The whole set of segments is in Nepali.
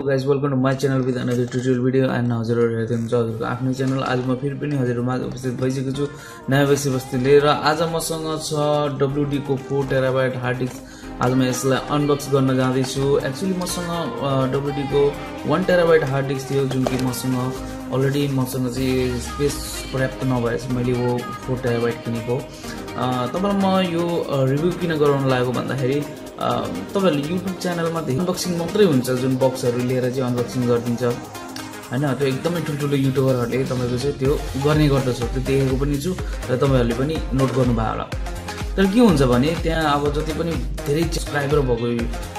guys, welcome to my channel with another tutorial video and हजुरहरु हेर्दै हुनुहुन्छ हजुरको आफ्नो च्यानल। आज म फेरि पनि हजुरहरुमा उपस्थित भइसकेको छु नयाँ विषयवस्तु लिएर। आज मसँग छ WD को 4 टेराबाइट हार्ड डिस्क। आज म यसलाई अनबक्स गर्न जाँदै छु। एक्चुअली मसँग WD को 1 टेराबाइट हार्ड डिस्क थियो जुन कि मसँग अलरेडी चाहिँ स्पेस पर्याप्त नभएपछि मैले वो 4 टेराबाइट किनेको। तपाईलाई म यो रिभ्यू किन गराउन लागेको भन्दाखेरि तपाईहरुले YouTube च्यानलमा अनबक्सिङ मात्रै हुन्छ जुन बक्सहरु लिएर चाहिँ अनबक्सिङ गर्दिन्छ हैन। त्यो एकदमै ठुलठुलो युट्युबरहरुले तपाईको चाहिँ त्यो गर्ने गर्दछ। त्यो देखेको पनि छु र तपाईहरुले पनि नोट गर्नु भयो होला। तर के हुन्छ भने त्यहाँ अब जति पनि धेरै सब्स्क्राइबर भएको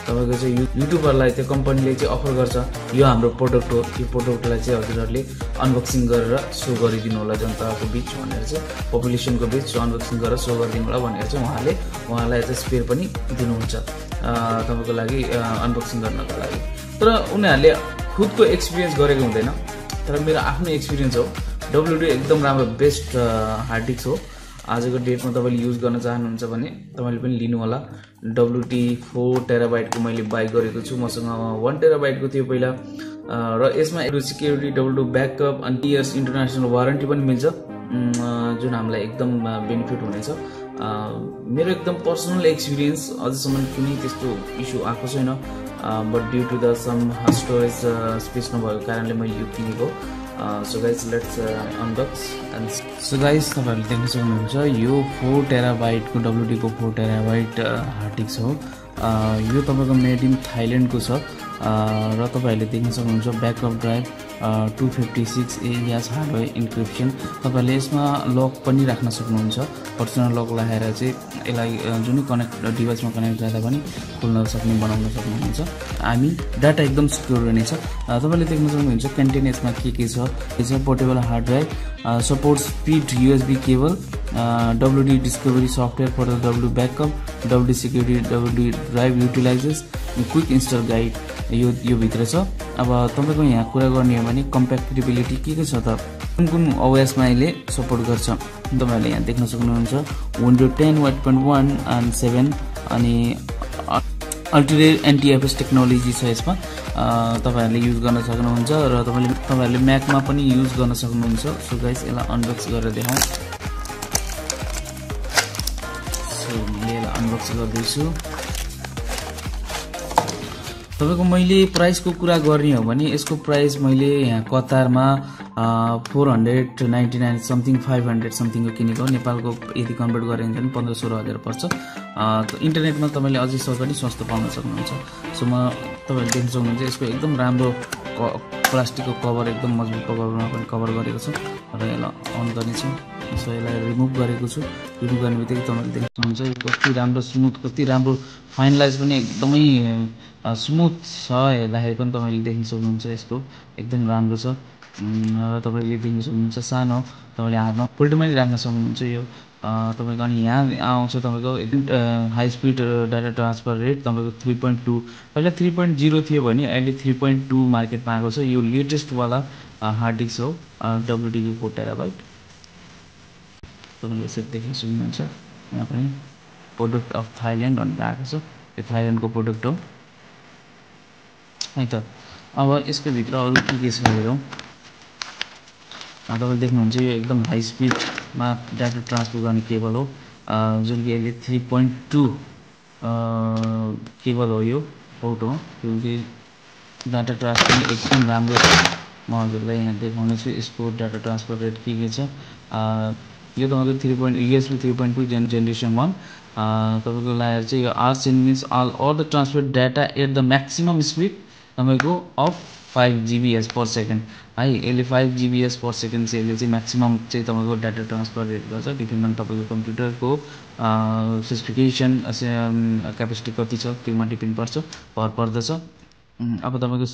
तपाईको चाहिँ युट्युबरलाई त्यो कम्पनीले चाहिँ अफर गर्छ यो हाम्रो प्रोडक्ट हो, यो प्रोडक्टलाई चाहिँ हजुरहरुले अनबक्सिङ गरेर शो गरिदिनु होला जनताको बीच भनेर चाहिँ पपुलेसनको बीच अनबक्सिङ गरेर शो गरिदिनु होला भनेर चाहिँ उहाँलाई चाहिँ स्पेयर पनि दिनुहुन्छ तपाईको लागि अनबक्सिङ गर्नको लागि। तर उनीहरुले खुदको एक्सपिरियन्स गरेको हुँदैन। तर मेरो आफ्नो एक्सपिरियन्स हो WD एकदम राम्रो बेस्ट हार्ड डिस्क हो। आजको डेटमा तपाईले युज गर्न चाहनुहुन्छ भने तपाईले पनि लिनु होला। WD 4 टेराबाइटको मैले बाइ गरेको छु। मसँग 1 टेराबाइटको थियो पहिला र यसमा सिक्युरिटी WD ब्याकअप अनि 2 इयर्स इन्टरनेशनल वारेन्टी पनि मिल्छ जुन हामीलाई एकदम बेनिफिट हुनेछ। मेरो एकदम पर्सनल एक्सपिरियन्स अझसम्म कुनै त्यस्तो इस्यु आएको छैन but due to the some storage space नभएको कारणले मैले यो किनेको। So guys, let's unbox and so guys तपाईहरुले देख्न सक्नुहुन्छ यो 4 टेराबाइट को WD को 4 टेराबाइट हार्ड डिस्क हो। यो तपाईको मेड इन थाइल्यान्ड को छ र तपाईहरुले देख्न सक्नुहुन्छ backup drive 256 AES hardware encryption. तपाईहरुले यसमा लक पनि राख्न सक्नुहुन्छ। पर्सनल लक लगाएर चाहिँ यसलाई जुनै कनेक्ट डिभाइसमा कनेक्ट गर्दा पनि खोल्न सक्ने बनाउन सक्नुहुन्छ। हामी डाटा एकदम सिक्योर रहनेछ। तपाईले देख्न सक्नुहुन्छ कन्टेन्ट यसमा के छ। यो छ portable hard drive, support speed USB cable, WD discovery software for the WD backup, WD security, WD drive utilities, quick install guide यो भित्र छ। अब तपाईको यहाँ कुरा गर्ने हो भने कम्प्याटिबिलिटी के छ त कुन OS मा अहिले सपोर्ट गर्छ तपाईहरुले यहाँ देख्न सक्नुहुन्छ। Windows 10 8.1 and 7 अनि अल्टरनेट एन्टी-एफएस टेक्नोलोजी छ यसमा। तपाईहरुले युज गर्न सक्नुहुन्छ र तपाईहरुले म्याकमा पनि युज गर्न सक्नुहुन्छ। सो गाइस यसलाई अनबक्स गरेर देखाउँ। सो मैले यसलाई अनबक्स गर्दैछु। तपाईको मैले प्राइसको कुरा गर्ने हो भने यसको प्राइस मैले यहाँ कतारमा 499 समथिङ 500 समथिङको किनेको। नेपालको यदि कन्भर्ट गरेर भने 15-16 हजार पर्छ। इन्टरनेटमा तपाईले अझै पनि सस्तो पाउन सक्नुहुन्छ। सो तपाईले देख्न सक्नुहुन्छ यसको एकदम राम्रो प्लास्टिकको कभर एकदम मजबुत कभरमा पनि कभर गरेको छ र यसलाई अन गर्ने छु। सो यसलाई रिमुभ गरेको छु। रिमुभ गर्ने बित्तिकै तपाईले देख्न सक्नुहुन्छ यो कति राम्रो स्मुथ, कति राम्रो फाइनलाइज पनि एकदमै स्मुथ छ। हेर्दाखेरि पनि तपाईले देख्न सक्नुहुन्छ यसको एकदम राम्रो छ। तपाईले देख्न सक्नुहुन्छ सानो तपाईले हातमा पोल्टमै राख्न सक्नुहुन्छ यो तपाईको। अनि यहाँ आउँछ तपाईको high speed data transfer rate तपाईको 3.2 पहिला 3.0 थियो भने अहिले 3.2 मार्केटमा आएको छ। यो लेटेस्ट वाला हार्ड डिस्क हो WD 4 टेराबाइट। तपाईले यसरी देख्न सक्नुहुन्छ यहाँ पनि प्रोडक्ट अफ थाइल्यान्ड भनेर आएको छ। यो थाइल्यान्डको प्रोडक्ट हो है त। अब यसको भित्र अरु के छ हेरौँ। तपाईले देख्नुहुन्छ यो एकदम हाई स्पिडमा डाटा ट्रान्सफर गर्ने केबल हो जुन कि अहिले 3.2 केबल हो। यो पोर्ट हो क्योंकि डाटा ट्रान्सफर एकदम राम्रो छ। म हजुरलाई यहाँ देखाउने छु यसको डाटा ट्रान्सफर रेट के छ। यो तपाईको USB 3.2 जेनेरेसन 1 तपाईको लायर चाहिँ यो आर्स means all the transfer data at the maximum speed तपाईको अफ 5 Gbps per second है। यसले 5 Gbps per second चाहिँ यसले चाहिँ म्याक्सिमम चाहिँ तपाईको डाटा ट्रान्सफर रेट गर्छ। डिपेन्ड अन तपाईको कम्प्युटरको स्पेसिफिकेसन क्यापेसिटी कति छ त्योमा डिपेन्ड पर्दछ। अब तपाईको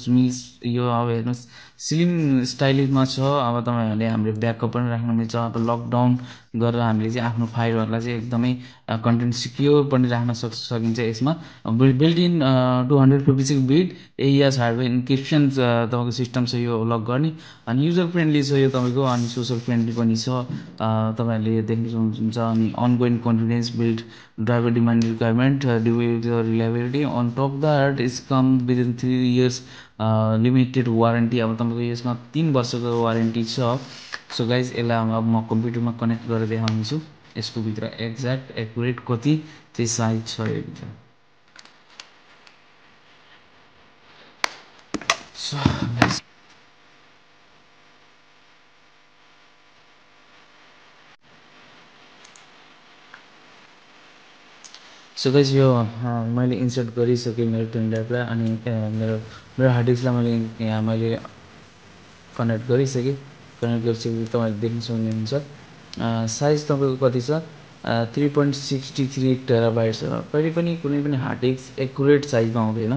यो अब हेर्नुस् स्लिम स्टाइलिशमा छ। अब तपाईहरुले हाम्रो ब्याकअप पनि राख्न मिल्छ। अब लकडाउन गरेर हामीले चाहिँ आफ्नो फाइलहरुलाई चाहिँ एकदमै कन्टेन्ट सिक्योर पनि राख्न सकिन्छ। यसमा built in 256 beet AES hardware encryption तपाईको सिस्टम छ यो लक गर्ने। अनि युजर फ्रेन्डली छ यो तपाईको अनि सोशल फ्रेन्डली पनि छ तपाईहरुले देख्न सक्नुहुन्छ। अनि ongoing confidence build driver demand requirement due to reliability on top that is come within 3 years limited warranty अब तपाईँको यसमा 3 वर्षको वारेन्टी छ। सो गाइज यसलाई अब म कम्प्युटरमा कनेक्ट गरेर देखाउनेछु यसको भित्र एक्ज्याक्ट एकुरेट कति चाहिँ साइज छ यो भित्र। सो गाइस यो मैले इन्सर्ट गरिसकेँ मेरो पेन ड्राइभलाई अनि मेरो हार्ड डिस्कलाई मैले कनेक्ट गरिसकेँ। कनेक्ट गरिसकेपछि तपाईँले देख्न सक्नुहुन्छ साइज तपाईँको कति छ 3.63 टेराबाइट छ। कहिले पनि कुनै पनि हार्ड डिस्क एकुरेट साइजमा आउँदैन।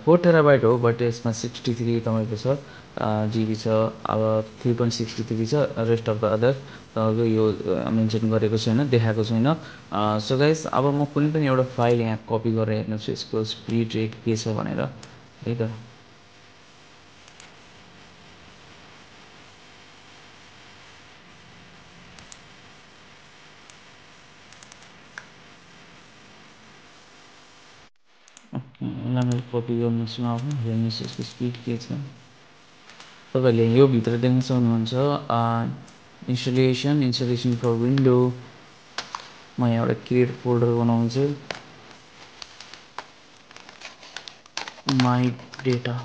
4 टेराबाइट हो बट यसमा 63 तपाईँको छ जिबी छ। अब 3.63 छ, रेस्ट अफ द अदर तपाईँको यो मेन्सन गरेको छैन, देखाएको छैन। सो गाइस अब म कुनै पनि एउटा फाइल यहाँ कपी गरेर हेर्नुहोस् यसको स्पिड रेट के छ भनेर है त। मैले कपी गर्नुहोस् न, अब हेर्नुहोस् यसको स्पिड के छ। तपाईँहरूले यो भित्र देख्न सक्नुहुन्छ इन्स्टलेसन फर विन्डो। म यहाँ एउटा क्रिएट फोल्डर बनाउँछु, माई डेटा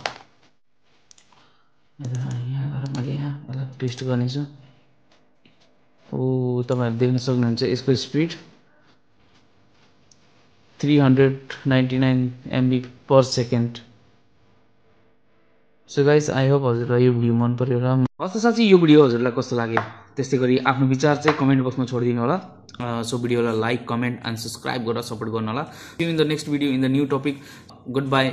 यहाँ गएर मैले यहाँ यसलाई पेस्ट गर्नेछु। तपाईँहरू देख्न सक्नुहुन्छ यसको speed 399 MB per second. So guys I hope हजुरलाई यो भिडियो मन पऱ्यो र हस् साँच्चै यो भिडियो हजुरलाई कस्तो लाग्यो त्यस्तै गरी आफ्नो विचार चाहिँ कमेन्ट बक्समा छोडिदिनु होला। सो भिडियोलाई लाइक कमेन्ट एन्ड सब्सक्राइब गरेर सपोर्ट गर्नु होला। In the next video in the new topic. Good by.